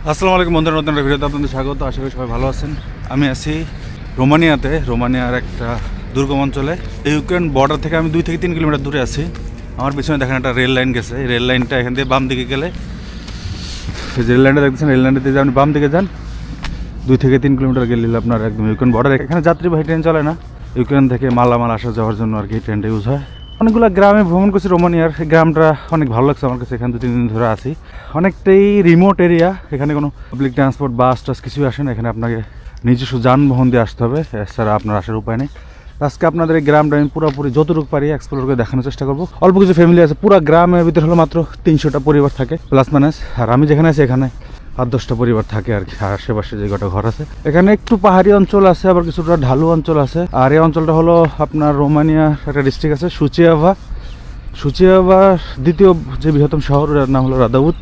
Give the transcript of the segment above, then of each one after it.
আসসালামু আলাইকুম বন্ধুরা, নতুন একটা ভিডিওতে আপনাদের স্বাগত। আশা করি সবাই ভালো আছেন। আমি আছি রোমানিয়াতে, রোমানিয়ার একটা দুর্গম অঞ্চলে। ইউক্রেন বর্ডার থেকে আমি 2 থেকে 3 কিলোমিটার দূরে আছি। আমার পিছনে দেখেন একটা রেল লাইন গেছে। এই রেল লাইনটা এখান থেকে বাম দিকে গেলে, যে রেল লাইনটা দেখতেছেন, রেল লাইনটা দিয়ে আপনি বাম দিকে যান, 2 থেকে 3 কিলোমিটার গেলে আপনার একদম ইউক্রেন বর্ডার। এখানে যাত্রীবাহী ট্রেন চলে না, ইউক্রেন থেকে মালামাল আসা যাওয়ার জন্য আর কি ট্রেনটা ইউজ হয়। অনেকগুলো গ্রামে ভ্রমণ করছি রোমানিয়ার। এই গ্রামটা অনেক ভালো লাগছে আমার কাছে। এখানে 2-3 দিন ধরে আছি। অনেকটাই রিমোট এরিয়া, এখানে কোনো পাবলিক ট্রান্সপোর্ট বাস টাস কিছুই আসে না। এখানে আপনাকে নিজস্ব যানবাহন দিয়ে আসতে হবে, এছাড়া আপনার আসার উপায় নেই। আজকে আপনাদের এই গ্রামটা আমি পুরোপুরি যতটুকু পারি এক্সপ্লোর করে দেখানোর চেষ্টা করবো। অল্প কিছু ফ্যামিলি আছে, পুরো গ্রামের ভিতরে হলো মাত্র 300টা পরিবার থাকে প্লাস মাইনাস। আর আমি যেখানে আছি এখানে 8-10টা পরিবার থাকে আর কি। আশেপাশে যে কটা ঘর আছে, এখানে একটু পাহাড়ি অঞ্চল আছে, আবার কিছুটা ঢালু অঞ্চল আছে। আর এই অঞ্চলটা হলো আপনার রোমানিয়া একটা ডিস্ট্রিক্ট আছে সুচিয়াভা। সুচিয়াভার দ্বিতীয় যে বৃহত্তম শহর, এর নাম হলো রাদাউচ।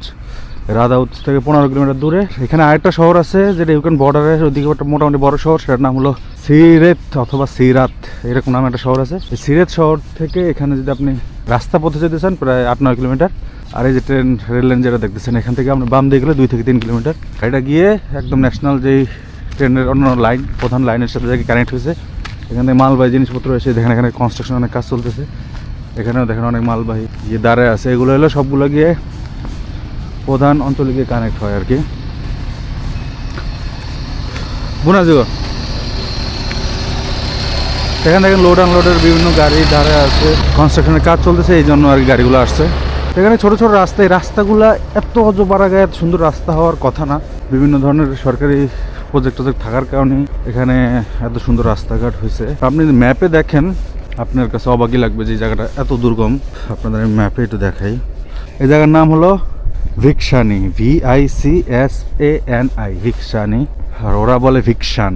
রাদাউচ থেকে 15 কিলোমিটার দূরে এখানে আরেকটা শহর আছে, যেটা ইউক্রেন বর্ডারের ওদিকে একটা মোটামুটি বড় শহর। সেটার নাম হলো সিরেত অথবা সিরাত, এরকম নামে একটা শহর আছে। এই সিরেত শহর থেকে এখানে যদি আপনি রাস্তা পথে যেতে চান, প্রায় 8-9 কিলোমিটার। আর এই যে ট্রেন রেল লাইন যেটা দেখতেছেন, এখান থেকে আপনি বাম দিয়ে গেলে 2 থেকে 3 কিলোমিটার। এটা গিয়ে একদম ন্যাশনাল যেই ট্রেনের অন্য লাইন, প্রধান লাইনের সাথে জায়গায় কানেক্ট হয়েছে। এখানে মালবাহী জিনিসপত্র এসে দেখেন, এখানে কনস্ট্রাকশন অনেক কাজ চলতেছে। এখানেও দেখেন অনেক মালবাহী গিয়ে দাঁড়ায় আছে। এগুলো হলো সবগুলো গিয়ে প্রধান অঞ্চলে গিয়ে কানেক্ট হয় আর কি। বুনাজুগ এখানে দেখেন লোড আনলোডের বিভিন্ন গাড়ি দাঁড়ায় আছে, কনস্ট্রাকশনের কাজ চলতেছে, এই জন্য আর কি গাড়িগুলো আসছে। এখানে ছোট ছোট রাস্তা, এই রাস্তাগুলো এত অজপাড়া গায়ে এত সুন্দর রাস্তা হওয়ার কথা না। বিভিন্ন ধরনের সরকারি প্রজেক্ট থাকার কারণে এখানে এত সুন্দর রাস্তাঘাট হয়েছে। আপনি ম্যাপে দেখেন, আপনার কাছে অবাকই লাগবে যে জায়গাটা এত দুর্গম। আপনাদের আমি ম্যাপে একটু দেখাই। এই জায়গার নাম হলো ভিকশানি, VICSANI, ভিকশানি। আর ওরা বলে ভিকশান।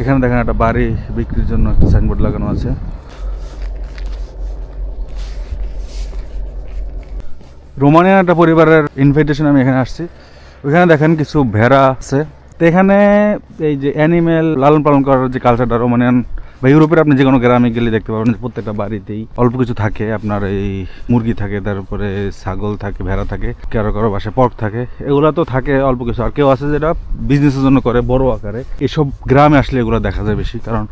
এখানে দেখেন একটা বাড়ি বিক্রির জন্য একটা সাইনবোর্ড লাগানো আছে। রোমানিয়ান একটা পরিবারের ইনভাইটেশন আমি এখানে আসছি। ওইখানে দেখেন কিছু ভেড়া আছে। তো এখানে এই যে অ্যানিমেল লালন পালন করার যে কালচারটা, রোমানিয়ান বা ইউরোপের আপনি যে কোনো গ্রামে গেলে দেখতে পাবেন, প্রত্যেকটা বাড়িতেই অল্প কিছু থাকে। আপনার এই মুরগি থাকে, তারপরে ছাগল থাকে, ভেড়া থাকে, কারো কারো বাসায় পর্ক থাকে। এগুলো তো থাকে অল্প কিছু। আর কেউ আছে যেটা বিজনেসের জন্য করে বড় আকারে। এসব গ্রামে আসলে এগুলো দেখা যায় বেশি, কারণ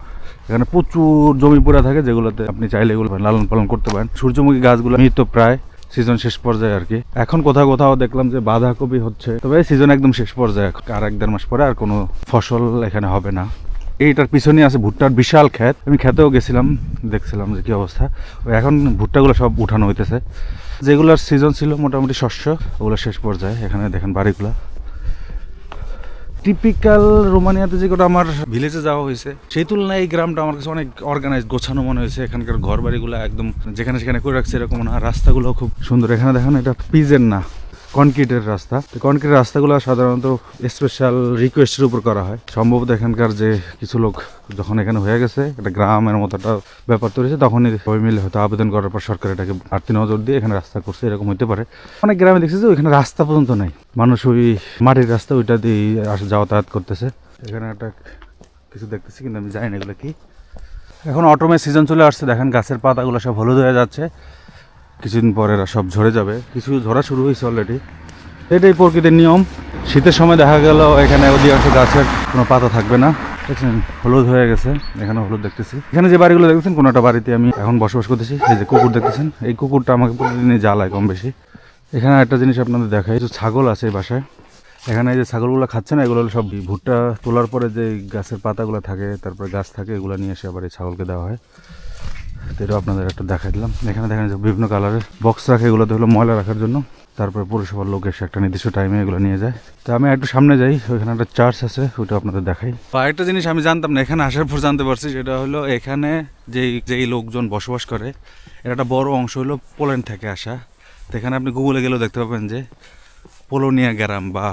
এখানে প্রচুর জমি পুরা থাকে, যেগুলোতে আপনি চাইলে এগুলো লালন পালন করতে পারেন। সূর্যমুখী গাছগুলো মৃত প্রায় সিজন শেষ পর্যায়ে আর কি। এখন কোথাও কোথাও দেখলাম যে বাঁধাকপি হচ্ছে, তবে সিজন একদম শেষ পর্যায়ে। আর 1-1.5 মাস পরে আর কোনো ফসল এখানে হবে না। এইটার পিছনে আছে ভুট্টার বিশাল ক্ষেত। আমি খেতেও গেছিলাম, দেখছিলাম যে কি অবস্থা। এখন ভুট্টাগুলো সব উঠানো হইতেছে। যেগুলোর সিজন ছিল মোটামুটি শস্য, ওগুলো শেষ পর্যায়ে। এখানে দেখেন বাড়িগুলা টিপিক্যাল রোমানিয়াতে যে কটা আমার ভিলেজে যাওয়া হয়েছে, সেই তুলনায় এই গ্রামটা আমার কাছে অনেক অর্গানাইজ, গোছানো মনে হয়েছে। এখানকার ঘর বাড়িগুলো একদম যেখানে সেখানে করে রাখছে এরকম না। রাস্তাগুলো খুব সুন্দর। এখানে দেখেন এটা পিজের না, কনক্রিটের রাস্তা। তো কনক্রিটের রাস্তাগুলো সাধারণত স্পেশাল রিকোয়েস্টের উপর করা হয়। সম্ভবত এখানকার যে কিছু লোক যখন এখানে হয়ে গেছে, একটা গ্রামের মতো একটা ব্যাপার তৈরি হয়েছে, তখনই সবাই মিলে হয়তো আবেদন করার পর সরকার এটাকে আর্থিক নজর দিয়ে এখানে রাস্তা করছে, এরকম হতে পারে। অনেক গ্রামে দেখছি যে ওইখানে রাস্তা পর্যন্ত নাই, মানুষ ওই মাটির রাস্তা ওইটা দিয়ে যাতায়াত করতেছে। এখানে একটা কিছু দেখতেছি, কিন্তু আমি জানি না এগুলো কি। এখন অটোমের সিজন চলে আসছে, দেখেন গাছের পাতাগুলো সব হলুদ হয়ে যাচ্ছে। কিছুদিন পরে এরা সব ঝরে যাবে, কিছু ঝরা শুরু হয়েছে অলরেডি। এটাই প্রকৃতির নিয়ম। শীতের সময় দেখা গেল এখানে অধিকাংশ গাছের কোনো পাতা থাকবে না, দেখছেন হলুদ হয়ে গেছে। এখানে হলুদ দেখতেছি। এখানে যে বাড়িগুলো দেখতেছেন, কোনো একটা বাড়িতে আমি এখন বসবাস করতেছি। এই যে কুকুর দেখতেছেন, এই কুকুরটা আমাকে প্রতিদিনই জ্বালায় কম বেশি। এখানে একটা জিনিস আপনাদের দেখাই, কিছু ছাগল আছে এই বাসায়। এখানে এই যে ছাগলগুলো খাচ্ছে না, এগুলো সব ভুট্টা তোলার পরে যে গাছের পাতাগুলো থাকে, তারপরে গাছ থাকে, এগুলো নিয়ে এসে আবার এই ছাগলকে দেওয়া হয়। তো এটা আপনাদের একটা দেখাই দিলাম। এখানে দেখেন যে বিভিন্ন কালারের বক্স রাখে, এগুলোতে হলো ময়লা রাখার জন্য। তারপরে পৌরসভার লোক এসে একটা নির্দিষ্ট টাইমে এগুলো নিয়ে যায়। তো আমি একটু সামনে যাই, ওইখানে একটা চার্চ আছে, ওইটা আপনাদের দেখাই। আরেকটা জিনিস আমি জানতাম না, এখানে আসার পর জানতে পারছি, সেটা হলো এখানে যেই লোকজন বসবাস করে, এর একটা বড় অংশ হলো পোল্যান্ড থেকে আসা। তো এখানে আপনি গুগলে গেলেও দেখতে পাবেন যে পোলোনিয়া গ্রাম বা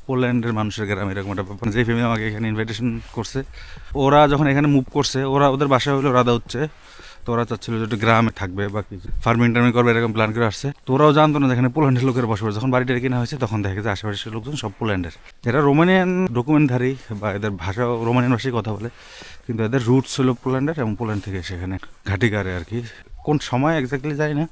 পোল্যান্ডের মানুষের গ্রাম, এরকম একটা ব্যাপার। যে ফ্যামিলি আমাকে এখানে ইনভাইটেশন করছে, ওরা যখন এখানে মুভ করছে, ওদের বাসা হলো রাদাউচে। তো ওরা চাচ্ছিল যে একটু গ্রামে থাকবে বা কিছু ফার্মিং টার্মিং করবে, এরকম প্ল্যান করে আসছে। তো ওরাও জানতো না যেখানে পোল্যান্ডের লোকের বসবাস। যখন বাড়িটা কিনা হয়েছে, তখন দেখা যায় আশেপাশের লোকজন সব পোল্যান্ডের। এরা রোমানিয়ান ডকুমেন্টধারী বা এদের ভাষাও রোমানিয়ান ভাষায় কথা বলে, কিন্তু এদের রুটস হলো পোল্যান্ডের, এবং পোল্যান্ড থেকে সেখানে ঘাটি গাড়ে আর কি। কোন সময় এক্স্যাক্টলি যায় না,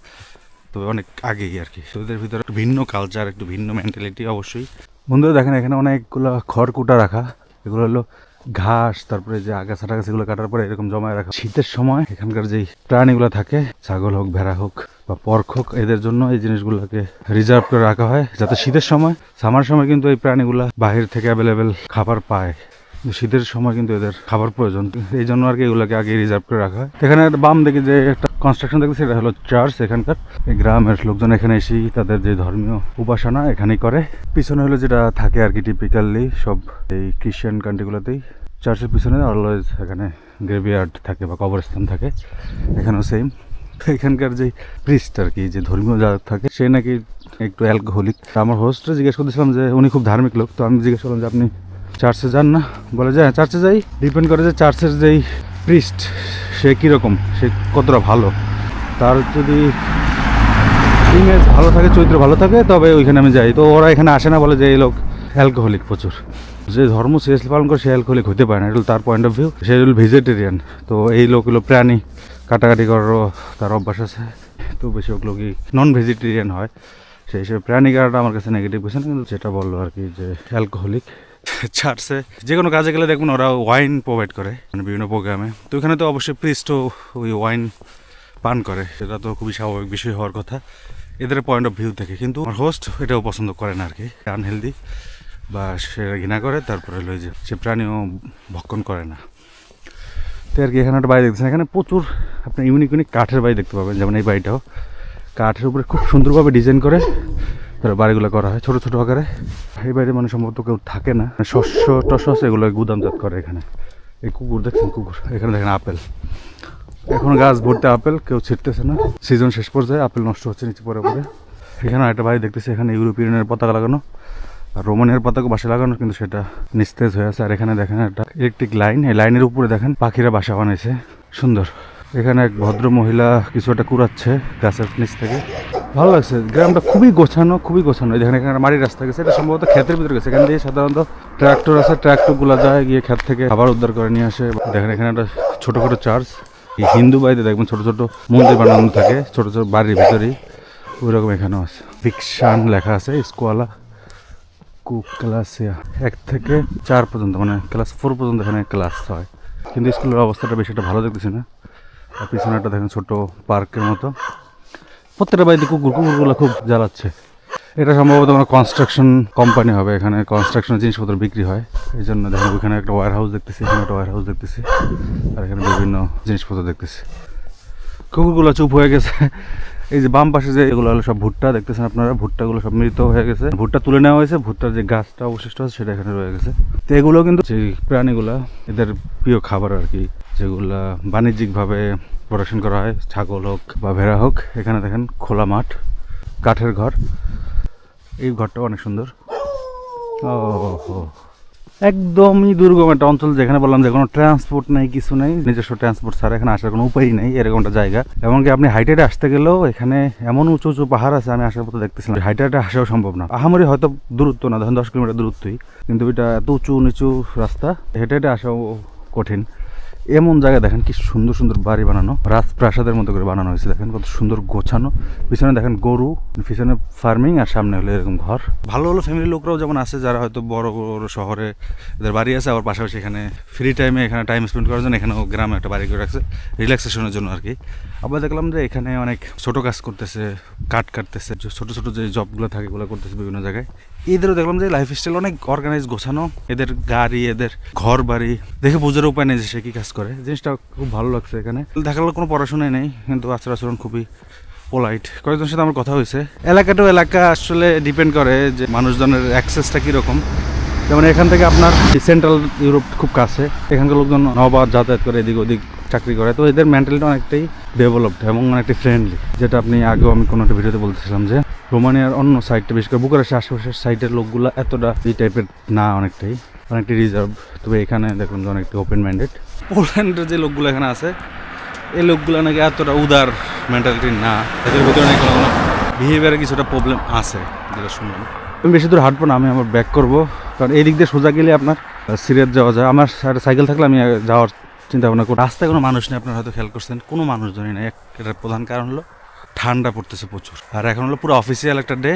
তবে অনেক আগেই আর কি। তো এদের ভিতরে একটু ভিন্ন কালচার, একটু ভিন্ন মেন্টালিটি অবশ্যই। বন্ধুরা দেখেন এখানে অনেকগুলো খড়কুটা রাখা, এগুলো হলো ঘাস, তারপরে যে আগাছা টাগাছাগুলো কাটার পরে এরকম জমায় রাখা। শীতের সময় এখানকার যেই প্রাণীগুলো থাকে, ছাগল হোক, ভেড়া হোক বা পর্ক হোক, এদের জন্য এই জিনিসগুলোকে রিজার্ভ করে রাখা হয়, যাতে শীতের সময়, সামার সময় কিন্তু এই প্রাণীগুলা বাহির থেকে অ্যাভেলেবেল খাবার পায়, শীতের সময় কিন্তু এদের খাবার প্রয়োজন, এই জন্য আর কি এগুলোকে আগে রিজার্ভ করে রাখা হয়। এখানে একটা বাম দিকে যে একটা কনস্ট্রাকশন দেখছি, এটা হলো চার্চ। এখানকার এই গ্রামের লোকজন এখানে এসেই তাদের যে ধর্মীয় উপাসনা এখানেই করে। পিছনে হলো যেটা থাকে আর কি টিপিক্যালি সব এই খ্রিস্টান কান্ট্রিগুলোতেই, চার্চের পিছনে অলওয়েজ এখানে গ্রেভিয়ার্ড থাকে বা কবরস্থান থাকে, এখানেও সেম। এখানকার যে প্রিস্ট আর কি, যে ধর্মীয় যারা থাকে, সে নাকি একটু অ্যালকোহলিক। আমার হোস্টে জিজ্ঞেস করতেছিলাম যে উনি খুব ধার্মিক লোক, তো আমি জিজ্ঞেস করলাম যে আপনি চার্চে যান না? বলে যে হ্যাঁ চার্চে যাই, ডিপেন্ড করে যে চার্চের যেই প্রিস্ট সে কীরকম, সে কতটা ভালো, তার যদি ইমেজ ভালো থাকে, চরিত্র ভালো থাকে, তবে ওইখানে আমি যাই। তো ওরা এখানে আসে না, বলে যে এই লোক অ্যালকোহলিক প্রচুর, যে ধর্ম সিরিয়াসলি পালন করে সে অ্যালকোহলিক হতে পারে না, এটা তার পয়েন্ট অফ ভিউ। সে হল ভেজিটেরিয়ান, তো এই লোক হলো প্রাণী কাটাকাটি করারও তার অভ্যাস আছে, তো বেশিরভাগ লোকই নন ভেজিটেরিয়ান হয়, সেই হিসেবে প্রাণী কাটাটা আমার কাছে নেগেটিভ কোয়েশ্চেন। কিন্তু যেটা বললো আর কি যে অ্যালকোহলিক। চার্চে যে কোনো কাজে গেলে দেখবেন ওরা ওয়াইন প্রোভাইড করে, মানে বিভিন্ন প্রোগ্রামে, তো ওখানে তো অবশ্যই প্রিস্টও ওই ওয়াইন পান করে, সেটা তো খুবই স্বাভাবিক বিষয় হওয়ার কথা এদের পয়েন্ট অফ ভিউ থেকে। কিন্তু আমার হোস্ট এটাও পছন্দ করে না আর কি, আনহেলদি বা সে ঘৃণা করে, তারপরে হলো যে সে প্রাণীও ভক্ষণ করে না। তো আর কি এখানে একটা বাড়ি দেখতেছেন, এখানে প্রচুর আপনার ইউনিক ইউনিক কাঠের বাড়ি দেখতে পাবেন, যেমন এই বাড়িটাও কাঠের উপরে খুব সুন্দরভাবে ডিজাইন করে তারা বাড়িগুলো করা হয় ছোটো ছোটো আকারে। এই বাড়িতে মানে সম্ভবত কেউ থাকে না, শস্য টস্য আছে এগুলো গুদামজাত করে এখানে। এই কুকুর দেখছেন, কুকুর, এখানে দেখেন আপেল, এখন গাছ ভর্তি আপেল, কেউ ছিটতেছে না, সিজন শেষ পর্যায়ে আপেল নষ্ট হচ্ছে নিচে পরে পরে। এখানে একটা বাড়ি দেখতেছি, এখানে ইউরোপিয়ানের পতাকা লাগানো আর রোমানিয়ার পতাকা বাসা লাগানো, কিন্তু সেটা নিস্তেজ হয়ে আছে। আর এখানে দেখেন একটা ইলেকট্রিক লাইন, এই লাইনের উপরে দেখেন পাখিরা বাসা বানাইছে, সুন্দর। এখানে এক ভদ্র মহিলা কিছু একটা কুড়াচ্ছে গাছের নিচ থেকে, ভালো লাগছে। গ্রামটা খুবই গোছানো, খুবই গোছানো। এখানে এখানে মাটির রাস্তা গেছে, এটা সম্ভবত ক্ষেতের ভিতরে গেছে, এখান দিয়ে সাধারণত ট্র্যাক্টর আছে, ট্র্যাক্টরগুলো যায় গিয়ে ক্ষেত থেকে খাবার উদ্ধার করে নিয়ে আসে। দেখেন এখানে একটা ছোটোখাটো চার্চ, এই হিন্দু বাড়িতে দেখবেন ছোটো ছোটো মন্দির বানানো থাকে ছোটো ছোটো বাড়ির ভিতরেই, ওই রকম এখানেও আছে। ভিকশান লেখা আছে, স্কোয়ালা ক্লাসিয়া 1 থেকে 4 পর্যন্ত, মানে ক্লাস 4 পর্যন্ত এখানে ক্লাস হয়, কিন্তু স্কুলের অবস্থাটা বেশি একটা ভালো দেখতেছি না। আর পিছনে একটা দেখেন ছোটো পার্কের মতো, প্রত্যেকটা বাড়িতে কুকুরগুলো খুব জ্বালাচ্ছে। এটা সম্ভবত কোনো কনস্ট্রাকশন কোম্পানি হবে, এখানে কনস্ট্রাকশনের জিনিসপত্র বিক্রি হয়, এই জন্য দেখেন ওইখানে একটা ওয়্যার হাউস দেখতেছি, এখানে একটা ওয়্যার হাউস দেখতেছি, আর এখানে বিভিন্ন জিনিসপত্র দেখতেছি। কুকুরগুলো চুপ হয়ে গেছে। এই যে বাম পাশে যে এগুলো হলো সব ভুট্টা দেখতেছেন আপনারা, ভুট্টাগুলো সব মৃত হয়ে গেছে, ভুট্টা তুলে নেওয়া হয়েছে, ভুট্টার যে গাছটা অবশিষ্ট আছে সেটা এখানে রয়ে গেছে। তো এগুলো কিন্তু যে প্রাণীগুলা এদের প্রিয় খাবার আর কি, যেগুলা বাণিজ্যিকভাবে প্রোডাকশন করা হয়, ছাগল হোক বা ভেড়া হোক। এখানে দেখেন খোলা মাঠ, কাঠের ঘর, এই ঘরটাও অনেক সুন্দর। ও একদমই দুর্গম একটা অঞ্চল, যেখানে বললাম যে কোনো ট্রান্সপোর্ট নাই, কিছু নাই, নিজস্ব ট্রান্সপোর্ট ছাড়া এখানে আসার কোনো উপায়ই নেই, এরকম একটা জায়গা। এমনকি আপনি হাইটেডে আসতে গেলেও এখানে এমন উঁচু উঁচু পাহাড় আছে, আমি আসার পথে দেখতেছিলাম হাইটেডে আসাও সম্ভব না। আহামরি হয়তো দূরত্ব না, ধরেন 10 কিলোমিটার দূরত্বই, কিন্তু এটা এত উঁচু নিচু রাস্তা, হেঁটে হেঁটে আসাও কঠিন। এমন জায়গায় দেখেন কি সুন্দর সুন্দর বাড়ি বানানো, রাজপ্রাসাদের মতো করে বানানো হয়েছে, দেখেন কত সুন্দর গোছানো। পিছনে দেখেন গরু, পিছনে ফার্মিং, আর সামনে হলো এরকম ঘর। ভালো হলো ফ্যামিলির লোকরাও যেমন আছে, যারা হয়তো বড় বড় শহরে এদের বাড়ি আছে, আবার পাশাপাশি এখানে ফ্রি টাইমে এখানে টাইম স্পেন্ড করার জন্য এখানেও গ্রামে একটা বাড়ি করে রাখছে রিল্যাক্সেশনের জন্য আর কি। আবার দেখলাম যে এখানে অনেক ছোটো কাজ করতেছে, কাঠ কাটতেছে, ছোটো ছোটো যে জবগুলো থাকে এগুলো করতেছে বিভিন্ন জায়গায়। এদেরও দেখলাম যে লাইফস্টাইল অনেক অর্গানাইজ, গোছানো, এদের গাড়ি, এদের ঘর বাড়ি দেখে বোঝার উপায় নেই যে সে কী কাজ করে। জিনিসটা খুব ভালো লাগছে। এখানে দেখা গেলো কোনো পড়াশোনাই নেই, কিন্তু আচার আচরণ খুবই পোলাইট। কয়েকজনের সাথে আমার কথা হয়েছে। এলাকাটাও এলাকা আসলে ডিপেন্ড করে যে মানুষজনের অ্যাক্সেসটা কীরকম। যেমন এখান থেকে আপনার সেন্ট্রাল ইউরোপ খুব কাছে, এখানকার লোকজন নবাদ যাতায়াত করে, এদিক ওদিক চাকরি করে, তো এদের মেন্টালিটি অনেকটাই ডেভেলপড এবং অনেকটাই ফ্রেন্ডলি, যেটা আপনি আগেও আমি কোনো একটা ভিডিওতে বলতেছিলাম যে রোমানিয়ার অন্য সাইডটা, বিশেষ করে বুকারেস্টের আশেপাশের সাইডের লোকগুলো এতটা এই টাইপের না, অনেকটাই রিজার্ভ। তবে এখানে দেখুন যে অনেকটা ওপেন মাইন্ডেড। পোল্যান্ডের যে লোকগুলো এখানে আছে, এই লোকগুলো নাকি এতটা উদার মেন্টালিটির না, এদের ভিতরে নাকি কোনো বিহেভিয়ারে কিছুটা প্রবলেম আছে, যেটা শুনলাম। আমি বেশি দূর হাঁটবো না, আমি আমার ব্যাক করবো, কারণ এই দিক দিয়ে সোজা গেলে আপনার সিরিয়াস যাওয়া যায়। আমার সাইকেল থাকলে আমি যাওয়ার চিন্তা ভাবনা করি। রাস্তায় কোনো মানুষ নেই, আপনারা হয়তো খেয়াল করছেন, কোনো মানুষজনই নেই। এটার প্রধান কারণ হলো ঠান্ডা পড়তেছে প্রচুর। আর এখন হলো পুরো অফিসিয়াল একটা ডে,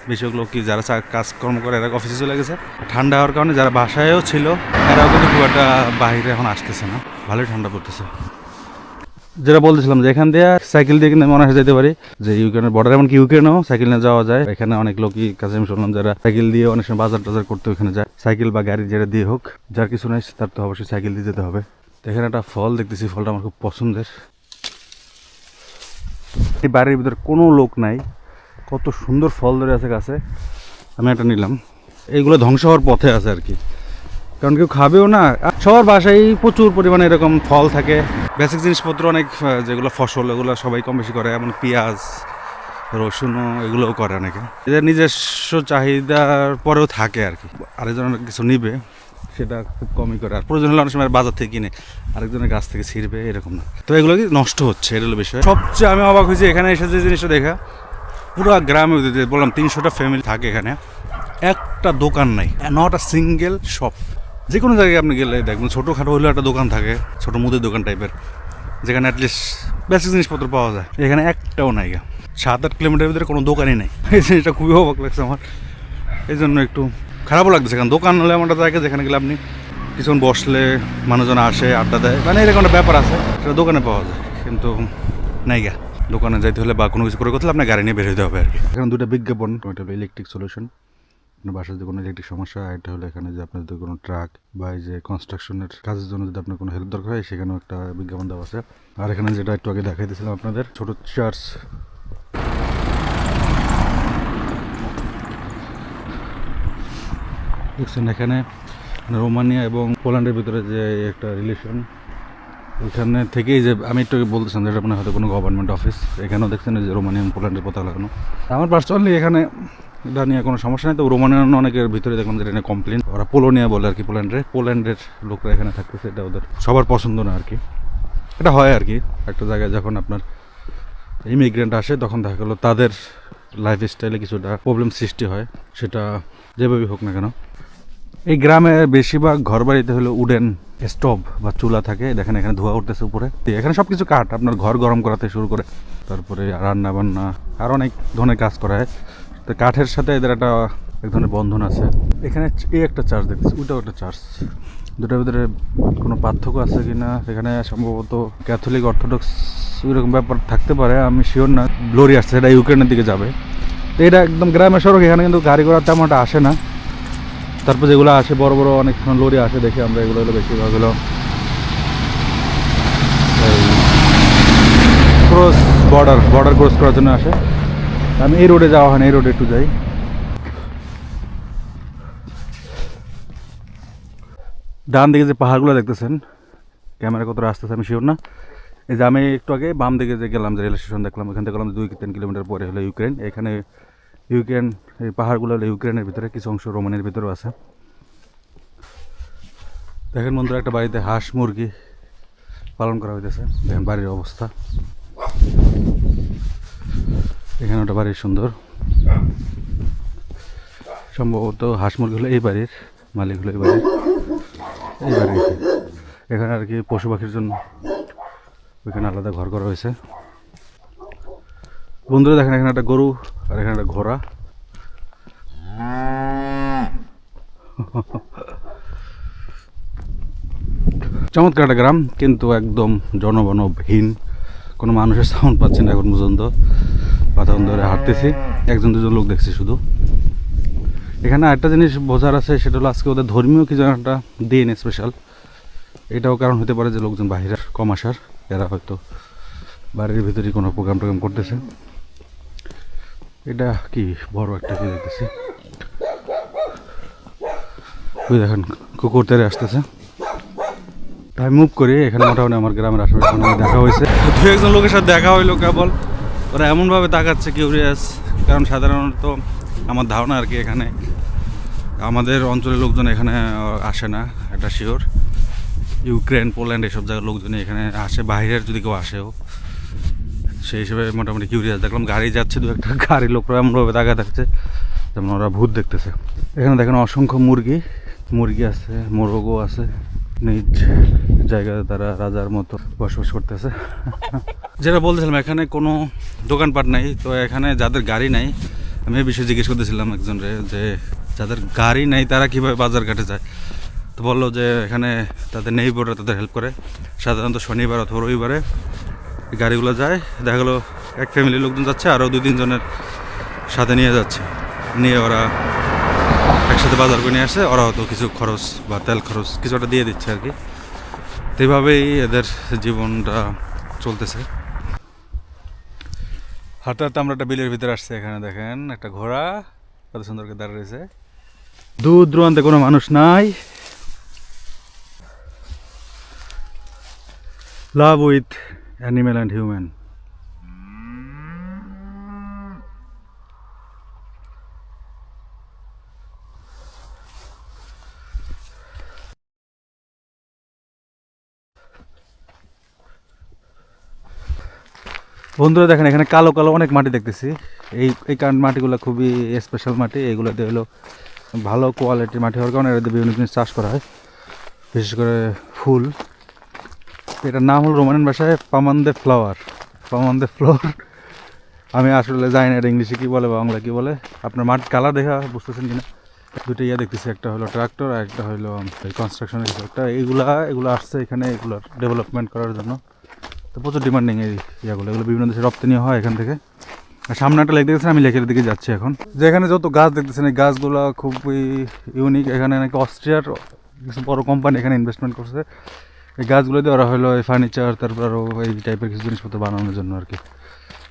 বেশিরভাগ লোক কি যারা কাজকর্ম করে এরা অফিসে চলে গেছে। ঠান্ডা হওয়ার কারণে যারা বাসায়ও ছিল এরাও কিন্তু খুব একটা বাইরে এখন আসতেছে না, ভালোই ঠান্ডা পড়তেছে। যেটা বলতেছিলাম যে এখান দিয়ে সাইকেল দিয়ে কিন্তু আমি মনে হয় যেতে পারি, যে ইউক্রেনের বর্ডার, এমনকি ইউক্রেনেও সাইকেল নিয়ে যাওয়া যায়। এখানে অনেক লোকই কাছে আমি শুনলাম যারা সাইকেল দিয়ে অনেক সময় বাজার টাজার করতে ওখানে যায়, সাইকেল বা গাড়ি যেটা দিয়ে হোক, যার কিছু নেই তার তো অবশ্যই সাইকেল দিয়ে যেতে হবে। তো এখানে একটা ফল দেখতেছি, ফলটা আমার খুব পছন্দের। এই বাড়ির ভিতরে কোনো লোক নাই, কত সুন্দর ফল ধরে আছে গাছে। আমি একটা নিলাম, এইগুলো ধ্বংস হওয়ার পথে আছে আর কি, কারণ কেউ খাবেও না। সবার বাসায় প্রচুর পরিমাণে এরকম ফল থাকে, বেসিক জিনিসপত্র অনেক, যেগুলো ফসল এগুলো সবাই কম বেশি করে, এমন পেঁয়াজ রসুনও এগুলোও করে অনেকে। এদের নিজস্ব চাহিদার পরেও থাকে আর কি, আরেকজন অনেক কিছু নিবে সেটা খুব কমই করে, আর প্রয়োজন হলে অনেক সময় বাজার থেকে কিনে আরেকজনের গাছ থেকে ছিঁড়বে, এরকম না। তো এগুলো কি নষ্ট হচ্ছে, এটা হলো বিষয়। সবচেয়ে আমি অবাক হয়েছি এখানে এসে যে জিনিসটা দেখা, পুরো গ্রামে বললাম 300টা ফ্যামিলি থাকে এখানে, একটা দোকান নাই, নট আ সিঙ্গেল শপ। যে কোনো জায়গায় আপনি গেলে দেখবেন ছোটোখাটো হলেও একটা দোকান থাকে, ছোটো মুদির দোকান টাইপের, যেখানে অ্যাটলিস্ট বেসিক জিনিসপত্র পাওয়া যায়। এখানে একটাও নাই, 7-8 কিলোমিটার ভিতরে কোনো দোকানই নেই। এই জিনিসটা খুবই অবাক লাগছে আমার, এই জন্য একটু খারাপও লাগতেছে। কারণ দোকান হলে এমন একটা জায়গা যেখানে গেলে আপনি কিছুক্ষণ বসলে মানুষজন আসে, আড্ডা দেয়, মানে এরকম একটা ব্যাপার আছে, সেটা দোকানে পাওয়া যায়। কিন্তু নাই গা, দোকানে যাইতে হলে বা কোনো কিছু করে করতে হলে আপনার গাড়ি নিয়ে বের হতে হবে আর কি। এখানে দুটো বিজ্ঞাপন, ওইটা হলো ইলেকট্রিক সলিউশন, আপনার বাসার যে কোনো ইলেকট্রিক সমস্যা, এটা হলো এখানে যে আপনার যদি কোনো ট্রাক বা এই যে কনস্ট্রাকশনের কাজের জন্য যদি আপনার কোনো হেল্প দরকার হয়, সেখানেও একটা বিজ্ঞাপন দেওয়া আছে। আর এখানে যেটা একটু আগে দেখাই দিয়েছিলাম আপনাদের, ছোট চার্চ। দেখছেন এখানে রোমানিয়া এবং পোল্যান্ডের ভিতরে যে একটা রিলেশন, ওইখানে থেকেই যে আমি একটু বলতেছিলাম যেটা মানে হয়তো কোনো গভর্নমেন্ট অফিস, এখানেও দেখছেন যে রোমানিয়া এবং পোল্যান্ডের পতাকা লাগানো। আমার পার্সোনালি এখানে এটা নিয়ে কোনো সমস্যা নেই। তো রোমানিয়ান অনেকের ভিতরে দেখলাম যেটা নিয়ে কমপ্লেন, ওরা পোলোনিয়া বলে আর কি, পোল্যান্ডের লোকরা এখানে থাকতেছে, এটা ওদের সবার পছন্দ না আর কি। এটা হয় আর কি, একটা জায়গায় যখন আপনার ইমিগ্রেন্ট আসে তখন দেখা গেলো তাদের লাইফ স্টাইলে কিছুটা প্রবলেম সৃষ্টি হয়, সেটা যেভাবেই হোক না কেন। এই গ্রামে বেশিরভাগ ঘর বাড়িতে হলো উডেন স্টোভ বা চুলা থাকে, দেখেন এখানে ধোঁয়া উঠতেছে উপরে। এখানে সব কিছু কাঠ, আপনার ঘর গরম করাতে শুরু করে তারপরে রান্না বান্না আর অনেক ধরনের কাজ করা হয়। তো কাঠের সাথে এদের একটা এক ধরনের বন্ধন আছে। এখানে এই একটা চার্চ দেখতেছি, ওইটাও একটা চার্চ, দুটার ভিতরে কোনো পার্থক্য আছে কি না এখানে সম্ভবত ক্যাথলিক অর্থোডক্স ওইরকম ব্যাপার থাকতে পারে, আমি শিওর না। গ্লোরি আসছে, এটা ইউক্রেনের দিকে যাবে। তো এটা একদম গ্রামের সড়ক, এখানে কিন্তু গাড়ি ঘোড়া তেমন একটা আসে না। তারপর যেগুলো আসে বড় বড় অনেক লরি আসে দেখি আমরা, এগুলো হলো বেশিরভাগ হলো ক্রস বর্ডার ক্রস করার জন্য আসে। আমি এই রোডে যাওয়া হয় না, এই রোডে একটু যাই। ডান দিকে যে পাহাড়গুলো দেখতেছেন, ক্যামেরা কতটা আসতেছে আমি শিওর না। এই যে আমি একটু আগে বাম দিকে যে গেলাম, যে রেল স্টেশন দেখলাম, এখান থেকে গেলাম 2-3 কিলোমিটার পরে হলো ইউক্রেন। এখানে ইউক্রেন, এই পাহাড়গুলো হলো ইউক্রেনের ভিতরে, কিছু অংশ রোমানিয়ার ভিতরেও আছে। দেখেন বন্ধুরা, একটা বাড়িতে হাঁস মুরগি পালন করা হইতেছে, দেখেন বাড়ির অবস্থা। এখানে ওটা বাড়ির সুন্দর, সম্ভবত হাঁস মুরগি হলো এই বাড়ির মালিক, হলো এই বাড়ির। এখানে আর কি পশু পাখির জন্য ওইখানে আলাদা ঘর করা হয়েছে। বন্ধুরা দেখেন এখানে একটা গরু আর এখানে একটা ঘোড়া। চমৎকার একটা গ্রাম, কিন্তু একদম জনবনহীন, কোনো মানুষের সাউন্ড পাচ্ছি না এখন পর্যন্ত। কতক্ষণ ধরে হাঁটতেছি, 1-2 লোক দেখছি শুধু। এখানে একটা জিনিস বোঝার আছে, সেটা হলো আজকে ওদের ধর্মীয় কি যেন একটা দিন স্পেশাল। এটাও কারণ হতে পারে যে লোকজন বাহিরের কম আসার, এরা হয়তো বাড়ির ভিতরেই কোনো প্রোগ্রাম টোগ্রাম করতেছে। এটা কি বড় একটা কি দেখতেছি, ওই দেখেন কুকুর তেরে আসতেছে। তাই মুভ করি, এখানে মোটামুটি আমার গ্রামের আশেপাশে দেখা হয়েছে, 2-1 লোকের সাথে দেখা হইলো কেবল। ওরা এমনভাবে তাকাচ্ছে কিউরিয়াস, কারণ সাধারণত আমার ধারণা আর কি এখানে আমাদের অঞ্চলের লোকজন এখানে আসে না, এটা শিওর। ইউক্রেন পোল্যান্ড এসব জায়গার লোকজনই এখানে আসে, বাইরের যদি কেউ আসেও, সেই হিসেবে মোটামুটি কিউরিয়াস। দেখলাম গাড়ি যাচ্ছে, 2-1টা গাড়ির লোকরা এমনভাবে তাকায় থাকছে যেমন ওরা ভূত দেখতেছে। এখানে দেখেন অসংখ্য মুরগি আছে, মোরগও আছে, নিজ জায়গায় তারা রাজার মতো বসবাস করতেছে। যেটা বলছিলাম, এখানে কোনো দোকানপাট নাই, তো এখানে যাদের গাড়ি নাই, আমি এই বিষয়ে জিজ্ঞেস করতেছিলাম একজনরে যে যাদের গাড়ি নাই তারা কীভাবে বাজার ঘাটে যায়। তো বললো যে এখানে তাদের নেইবাররা তাদের হেল্প করে, সাধারণত শনিবার অথবা রবিবারে গাড়িগুলো যায়। দেখা গেলো এক ফ্যামিলির লোকজন যাচ্ছে, আরও 2-3 জনের সাথে নিয়ে যাচ্ছে, নিয়ে ওরা একসাথে বাজার করে নিয়ে আসে। ওরা হয়তো কিছু খরচ বা তেল খরচ কিছু একটা দিয়ে দিচ্ছে আর কি। তো এইভাবেই এদের জীবনটা চলতেছে। হাঁটতে হাঁটতে আমরা একটা বিলের ভিতরে আসছি। এখানে দেখেন একটা ঘোড়া কত সুন্দর করে দাঁড়িয়ে রয়েছে, দূর দূরান্তে কোনো মানুষ নাই। Love with animal and human. বন্ধুরা দেখেন, এখানে কালো কালো অনেক মাটি দেখতেছি। এই কারণ মাটিগুলো খুবই স্পেশাল মাটি। এগুলোতে হলো ভালো কোয়ালিটির মাটি হওয়ার কারণে এটাতে বিভিন্ন জিনিস চাষ করা হয়, বিশেষ করে ফুল। এটার নাম হলো রোমানিয়ান ভাষায় পামান্দে ফ্লাওয়ার। পামান্দে ফ্লাওয়ার আমি আসলে জানি না এটা ইংলিশে কী বলে, বাংলা কী বলে। আপনার মাঠ কালার দেখা বুঝতেছেন কিনা, দুটো ইয়ে দেখতেছি, একটা হলো ট্রাক্টর আর একটা হলো কনস্ট্রাকশনের কিছু একটা। এগুলো আসছে এখানে এগুলোর ডেভেলপমেন্ট করার জন্য। তো প্রচুর ডিমান্ডিং এই ইয়াগুলো, এগুলো বিভিন্ন দেশে রপ্তানি হয় এখান থেকে। আর সামনে একটা লেক দেখতেছেন, আমি লেকের দিকে যাচ্ছি এখন। যে এখানে যত গাছ দেখতেছেন, এই গাছগুলো খুবই ইউনিক। এখানে নাকি অস্ট্রিয়ার কিছু বড় কোম্পানি এখানে ইনভেস্টমেন্ট করছে। এই গাছগুলো দিয়ে ওরা হলো এই ফার্নিচার, তারপর আরও এই টাইপের কিছু জিনিসপত্র বানানোর জন্য আর কি।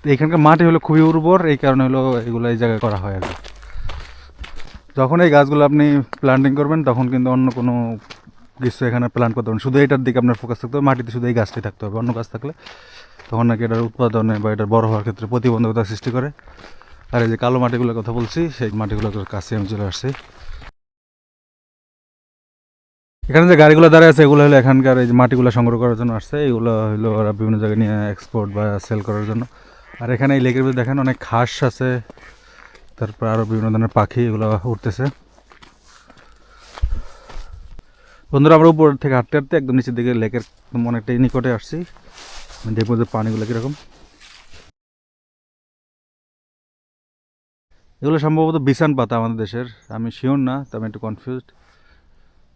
তো এখানকার মাটি হলো খুবই উর্বর, এই কারণে হলো এগুলো এই জায়গায় করা হয় আর কি। যখন এই গাছগুলো আপনি প্ল্যান্টিং করবেন তখন কিন্তু অন্য কোনো কিছু এখানে প্ল্যান্ট করতে পারবেন, শুধু এটার দিকে আপনার ফোকাস থাকতে হবে। মাটিতে শুধু এই গাছটাই থাকতে হবে, অন্য গাছ থাকলে তখন নাকি এটার উৎপাদনে বা এটার বড় হওয়ার ক্ষেত্রে প্রতিবন্ধকতা সৃষ্টি করে। আর এই যে কালো মাটিগুলোর কথা বলছি, সেই মাটিগুলোর কাছে আমি চলে আসছি। এখানে যে গাড়িগুলো দাঁড়িয়ে আছে এগুলো হলো এখানকার এই যে মাটিগুলো সংগ্রহ করার জন্য আসছে। এগুলো হলো ওরা বিভিন্ন জায়গায় নিয়ে এক্সপোর্ট বা সেল করার জন্য। আর এখানে এই লেকের ভিতরে দেখেন অনেক ঘাস আছে, তারপর আরও বিভিন্ন ধরনের পাখি এগুলো উঠতেছে। বন্ধুরা আমরা উপর থেকে হাঁটতে হাঁটতে একদম নিচের দিকে লেকের অনেকটাই নিকটে আসছি। দেখবো যে পানিগুলো কীরকম। এগুলো সম্ভবত বিছান পাতা আমাদের দেশের, আমি শিওর না, তো আমি একটু কনফিউজড,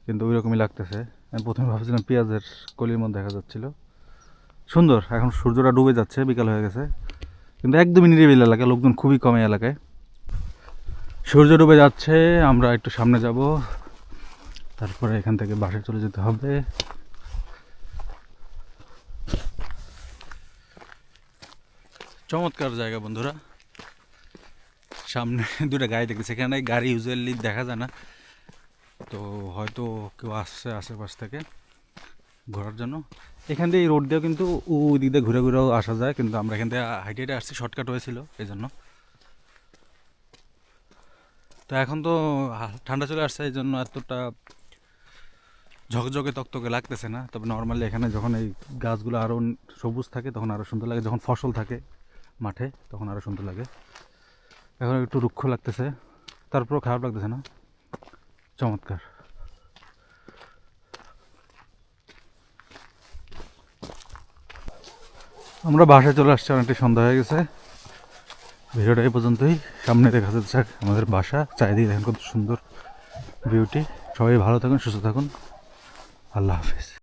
কিন্তু ওই রকমই লাগতেছে। আমি প্রথমে ভাবছিলাম পেঁয়াজের কলির মধ্যে দেখা যাচ্ছিল। সুন্দর। এখন সূর্যটা ডুবে যাচ্ছে, বিকাল হয়ে গেছে, কিন্তু একদমই নিরিবিলি এলাকা, লোকজন খুবই কম এই এলাকায়। সূর্য ডুবে যাচ্ছে, আমরা একটু সামনে যাব, তারপরে এখান থেকে বাসে চলে যেতে হবে। চমৎকার জায়গা বন্ধুরা। সামনে দুটো গাড়ি দেখতেছি, এখানে গাড়ি ইউজুয়ালি দেখা যায় না, তো হয়তো কেউ আসছে আশেপাশ থেকে ঘোরার জন্য। এখান দিয়ে এই রোড দিয়েও কিন্তু ওই দিক দিয়ে ঘুরে ঘুরেও আসা যায়, কিন্তু আমরা এখান থেকে হাইটে হেঁটে আসছি, শর্টকাট হয়েছিল এই জন্য। তো এখন তো ঠান্ডা চলে আসছে, এই জন্য এতটা ঝকঝকে তকতকে লাগতেছে না। তবে নর্মালি এখানে যখন এই গাছগুলো আরও সবুজ থাকে তখন আরও সুন্দর লাগে, যখন ফসল থাকে মাঠে তখন আরও সুন্দর লাগে। এখন একটু রুক্ষ লাগতেছে, তারপরেও খারাপ লাগতেছে না, চমৎকার। আমরা বাসায় চলে আসছি, অনেকটা সন্ধ্যা হয়ে গেছে। ভিডিওটা এই পর্যন্তই। সামনে দেখা যাচ্ছে আমাদের বাসা, চারিদিকে দেখেন কত সুন্দর বিউটি। সবাই ভালো থাকুন, সুস্থ থাকুন, আল্লাহ হাফিজ।